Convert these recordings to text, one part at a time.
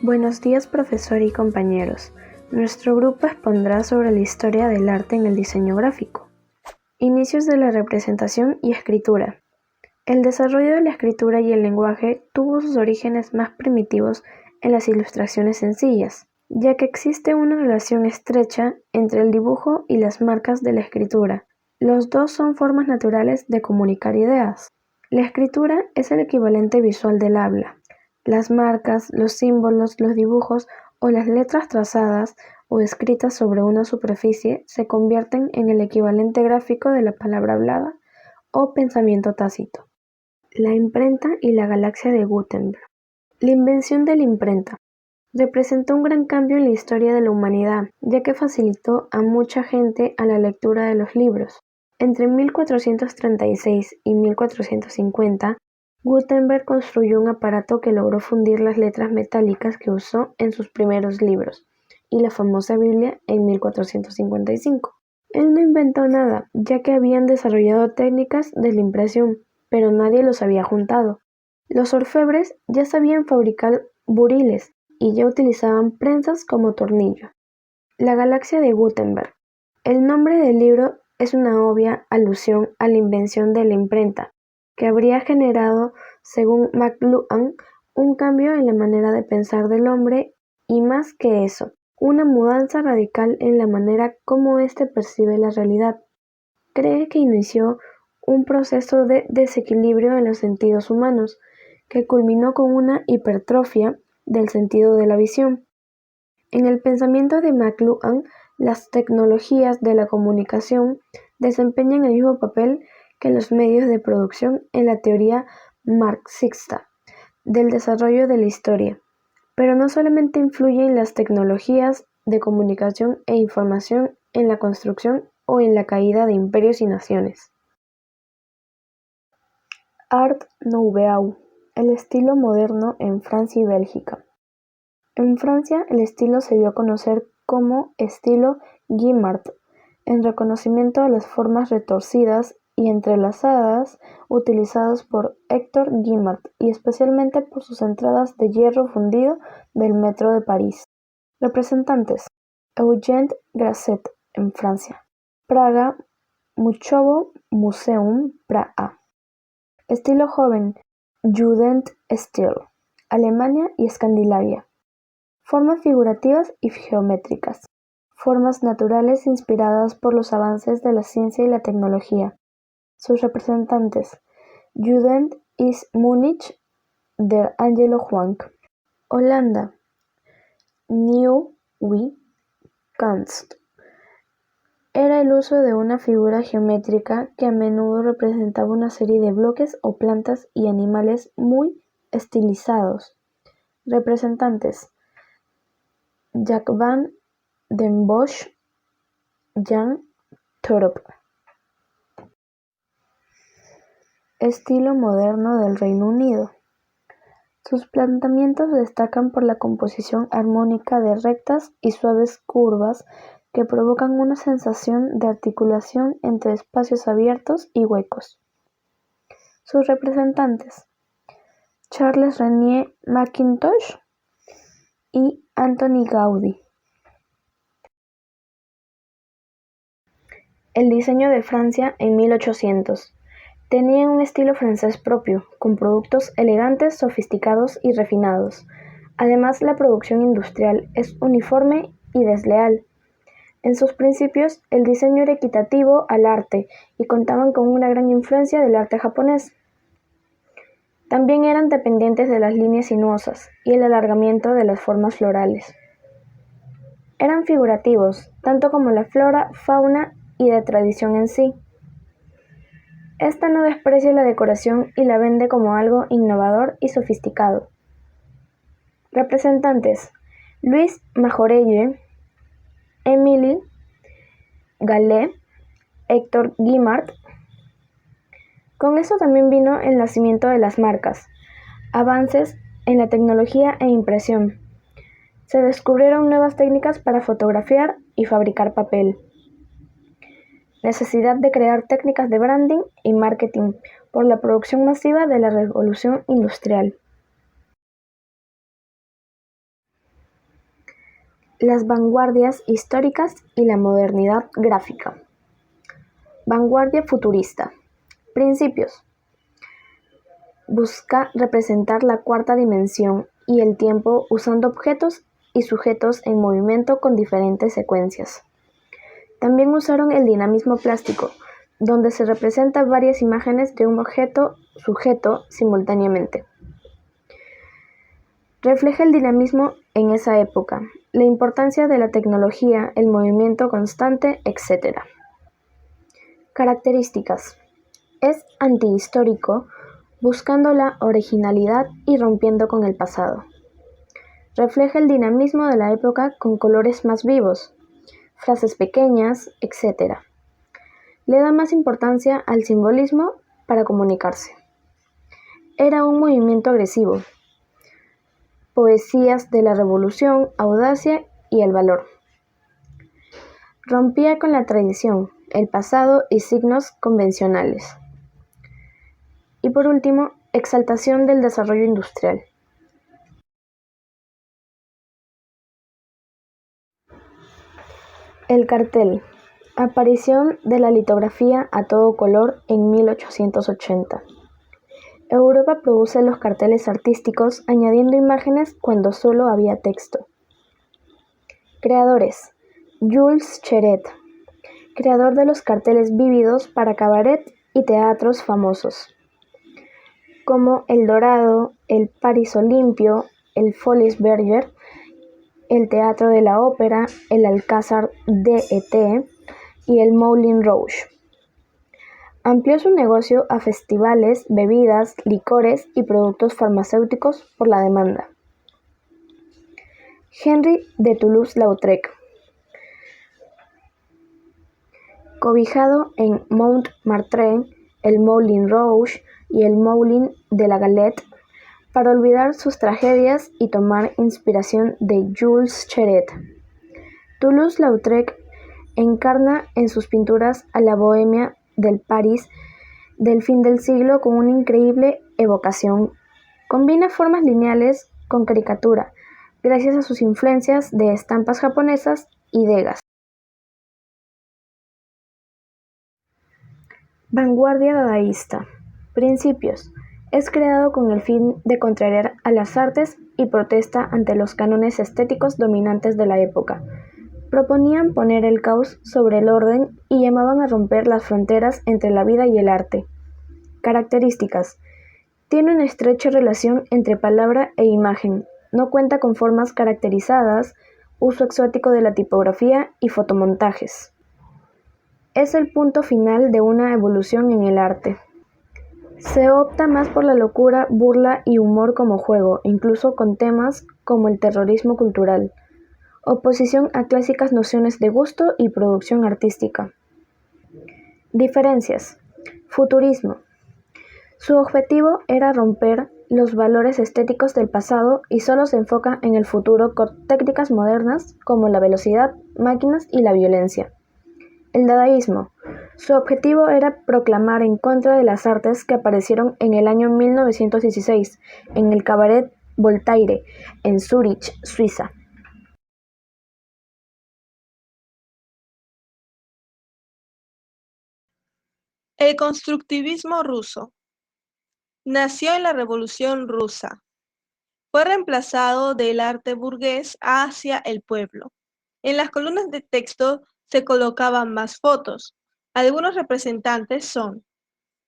Buenos días, profesor y compañeros. Nuestro grupo expondrá sobre la historia del arte en el diseño gráfico. Inicios de la representación y escritura. El desarrollo de la escritura y el lenguaje tuvo sus orígenes más primitivos en las ilustraciones sencillas, ya que existe una relación estrecha entre el dibujo y las marcas de la escritura. Los dos son formas naturales de comunicar ideas. La escritura es el equivalente visual del habla. Las marcas, los símbolos, los dibujos o las letras trazadas o escritas sobre una superficie se convierten en el equivalente gráfico de la palabra hablada o pensamiento tácito. La imprenta y la galaxia de Gutenberg. La invención de la imprenta representó un gran cambio en la historia de la humanidad, ya que facilitó a mucha gente a la lectura de los libros. Entre 1436 y 1450, Gutenberg construyó un aparato que logró fundir las letras metálicas que usó en sus primeros libros, y la famosa Biblia en 1455. Él no inventó nada, ya que habían desarrollado técnicas de la impresión, pero nadie los había juntado. Los orfebres ya sabían fabricar buriles y ya utilizaban prensas como tornillo. La galaxia de Gutenberg. El nombre del libro es una obvia alusión a la invención de la imprenta, que habría generado, según McLuhan, un cambio en la manera de pensar del hombre y, más que eso, una mudanza radical en la manera como éste percibe la realidad. Cree que inició un proceso de desequilibrio en los sentidos humanos, que culminó con una hipertrofia del sentido de la visión. En el pensamiento de McLuhan, las tecnologías de la comunicación desempeñan el mismo papel que los medios de producción en la teoría marxista del desarrollo de la historia, pero no solamente influyen las tecnologías de comunicación e información en la construcción o en la caída de imperios y naciones. Art Nouveau, el estilo moderno en Francia y Bélgica. En Francia, el estilo se dio a conocer como estilo Guimard, en reconocimiento a las formas retorcidas y entrelazadas utilizadas por Hector Guimard y especialmente por sus entradas de hierro fundido del metro de París. Representantes: Eugène Grasset, en Francia. Praga: Muszowo Museum Praha. Estilo joven: Jugendstil, Alemania y Escandinavia. Formas figurativas y geométricas. Formas naturales inspiradas por los avances de la ciencia y la tecnología. Sus representantes: Jugend is Múnich, der Angelo Juan. Holanda: Nieuwe Kunst. Era el uso de una figura geométrica que a menudo representaba una serie de bloques o plantas y animales muy estilizados. Representantes: Jack van den Bosch, Jan Torup. Estilo moderno del Reino Unido. Sus planteamientos destacan por la composición armónica de rectas y suaves curvas que provocan una sensación de articulación entre espacios abiertos y huecos. Sus representantes: Charles René Mackintosh y Antoni Gaudí. El diseño de Francia en 1800. Tenía un estilo francés propio, con productos elegantes, sofisticados y refinados. Además, la producción industrial es uniforme y desleal. En sus principios, el diseño era equitativo al arte y contaban con una gran influencia del arte japonés. También eran dependientes de las líneas sinuosas y el alargamiento de las formas florales. Eran figurativos, tanto como la flora, fauna y de tradición en sí. Esta no desprecia la decoración y la vende como algo innovador y sofisticado. Representantes: Louis Majorelle, Émile Gallé, Hector Guimard. Con eso también vino el nacimiento de las marcas, avances en la tecnología e impresión. Se descubrieron nuevas técnicas para fotografiar y fabricar papel. Necesidad de crear técnicas de branding y marketing por la producción masiva de la revolución industrial. Las vanguardias históricas y la modernidad gráfica. Vanguardia futurista. Principios. Busca representar la cuarta dimensión y el tiempo usando objetos y sujetos en movimiento con diferentes secuencias. También usaron el dinamismo plástico, donde se representan varias imágenes de un objeto sujeto simultáneamente. Refleja el dinamismo en esa época, la importancia de la tecnología, el movimiento constante, etc. Características. Es antihistórico, buscando la originalidad y rompiendo con el pasado. Refleja el dinamismo de la época con colores más vivos, frases pequeñas, etc. Le da más importancia al simbolismo para comunicarse. Era un movimiento agresivo. Poesías de la revolución, audacia y el valor. Rompía con la tradición, el pasado y signos convencionales. Y por último, exaltación del desarrollo industrial. El cartel. Aparición de la litografía a todo color en 1880. Europa produce los carteles artísticos añadiendo imágenes cuando solo había texto. Creadores. Jules Cheret, creador de los carteles vívidos para cabaret y teatros famosos, como el Dorado, el Paris Olimpio, el Folies Bergère, el Teatro de la Ópera, el Alcázar d'Été y el Moulin Rouge. Amplió su negocio a festivales, bebidas, licores y productos farmacéuticos por la demanda. Henri de Toulouse-Lautrec, cobijado en Montmartre, el Moulin Rouge y el Moulin de la Galette, para olvidar sus tragedias y tomar inspiración de Jules Cheret. Toulouse-Lautrec encarna en sus pinturas a la bohemia del París del fin del siglo con una increíble evocación. Combina formas lineales con caricatura, gracias a sus influencias de estampas japonesas y Degas. Vanguardia dadaísta. Principios. Es creado con el fin de contrariar a las artes y protesta ante los cánones estéticos dominantes de la época. Proponían poner el caos sobre el orden y llamaban a romper las fronteras entre la vida y el arte. Características. Tiene una estrecha relación entre palabra e imagen. No cuenta con formas caracterizadas, uso exótico de la tipografía y fotomontajes. Es el punto final de una evolución en el arte. Se opta más por la locura, burla y humor como juego, incluso con temas como el terrorismo cultural. Oposición a clásicas nociones de gusto y producción artística. Diferencias. Futurismo. Su objetivo era romper los valores estéticos del pasado y solo se enfoca en el futuro con técnicas modernas como la velocidad, máquinas y la violencia. El dadaísmo. Su objetivo era proclamar en contra de las artes que aparecieron en el año 1916 en el Cabaret Voltaire, en Zúrich, Suiza. El constructivismo ruso. Nació en la Revolución Rusa. Fue reemplazado del arte burgués hacia el pueblo. En las columnas de texto se colocaban más fotos. Algunos representantes son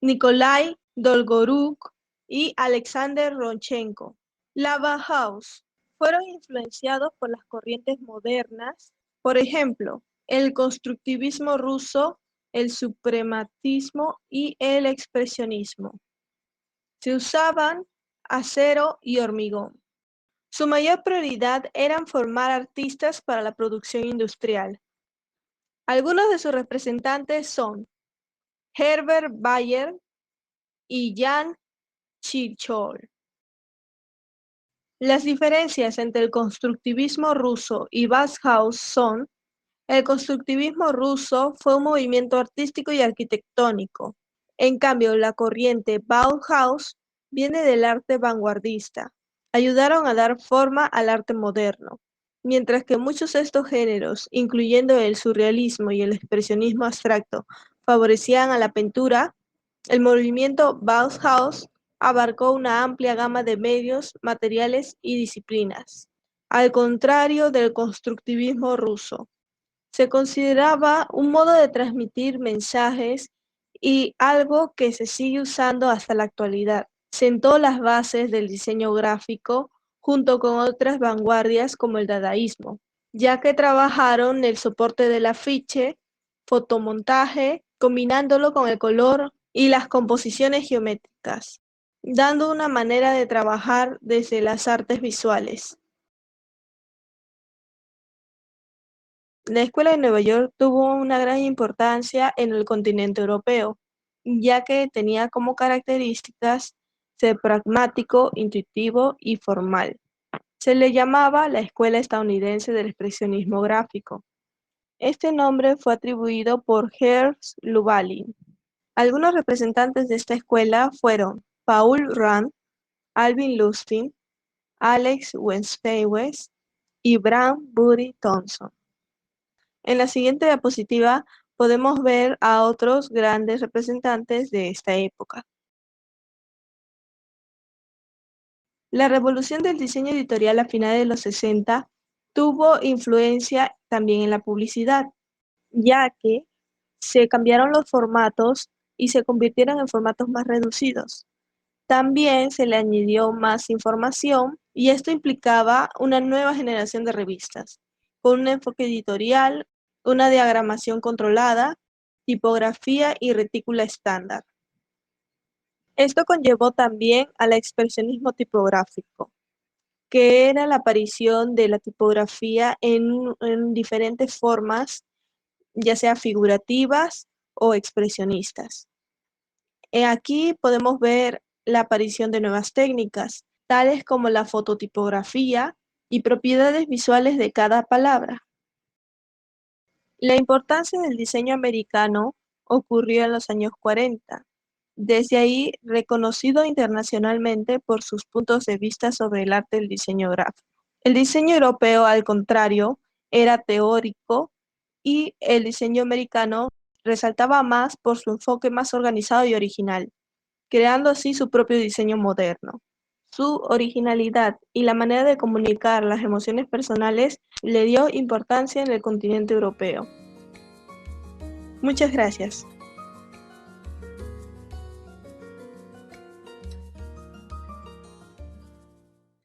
Nikolai Dolgoruk y Alexander Ronchenko. La Bauhaus fueron influenciados por las corrientes modernas, por ejemplo, el constructivismo ruso, el suprematismo y el expresionismo. Se usaban acero y hormigón. Su mayor prioridad era formar artistas para la producción industrial. Algunos de sus representantes son Herbert Bayer y Jan Tschirchow. Las diferencias entre el constructivismo ruso y Bauhaus son: el constructivismo ruso fue un movimiento artístico y arquitectónico. En cambio, la corriente Bauhaus viene del arte vanguardista. Ayudaron a dar forma al arte moderno. Mientras que muchos de estos géneros, incluyendo el surrealismo y el expresionismo abstracto, favorecían a la pintura, el movimiento Bauhaus abarcó una amplia gama de medios, materiales y disciplinas. Al contrario del constructivismo ruso, se consideraba un modo de transmitir mensajes y algo que se sigue usando hasta la actualidad. Sentó las bases del diseño gráfico junto con otras vanguardias como el dadaísmo, ya que trabajaron el soporte del afiche, fotomontaje, combinándolo con el color y las composiciones geométricas, dando una manera de trabajar desde las artes visuales. La Escuela de Nueva York tuvo una gran importancia en el continente europeo, ya que tenía como características ser pragmático, intuitivo y formal. Se le llamaba la Escuela Estadounidense del Expresionismo Gráfico. Este nombre fue atribuido por Ernst Lübowin. Algunos representantes de esta escuela fueron Paul Rand, Alvin Lustig, Alex Westphal y Bram Buddy Thompson. En la siguiente diapositiva podemos ver a otros grandes representantes de esta época. La revolución del diseño editorial a finales de los 60 tuvo influencia también en la publicidad, ya que se cambiaron los formatos y se convirtieron en formatos más reducidos. También se le añadió más información y esto implicaba una nueva generación de revistas, con un enfoque editorial, una diagramación controlada, tipografía y retícula estándar. Esto conllevó también al expresionismo tipográfico, que era la aparición de la tipografía en diferentes formas, ya sea figurativas o expresionistas. Aquí podemos ver la aparición de nuevas técnicas, tales como la fototipografía y propiedades visuales de cada palabra. La importancia del diseño americano ocurrió en los años 40. Desde ahí, reconocido internacionalmente por sus puntos de vista sobre el arte del diseño gráfico. El diseño europeo, al contrario, era teórico y el diseño americano resaltaba más por su enfoque más organizado y original, creando así su propio diseño moderno. Su originalidad y la manera de comunicar las emociones personales le dio importancia en el continente europeo. Muchas gracias.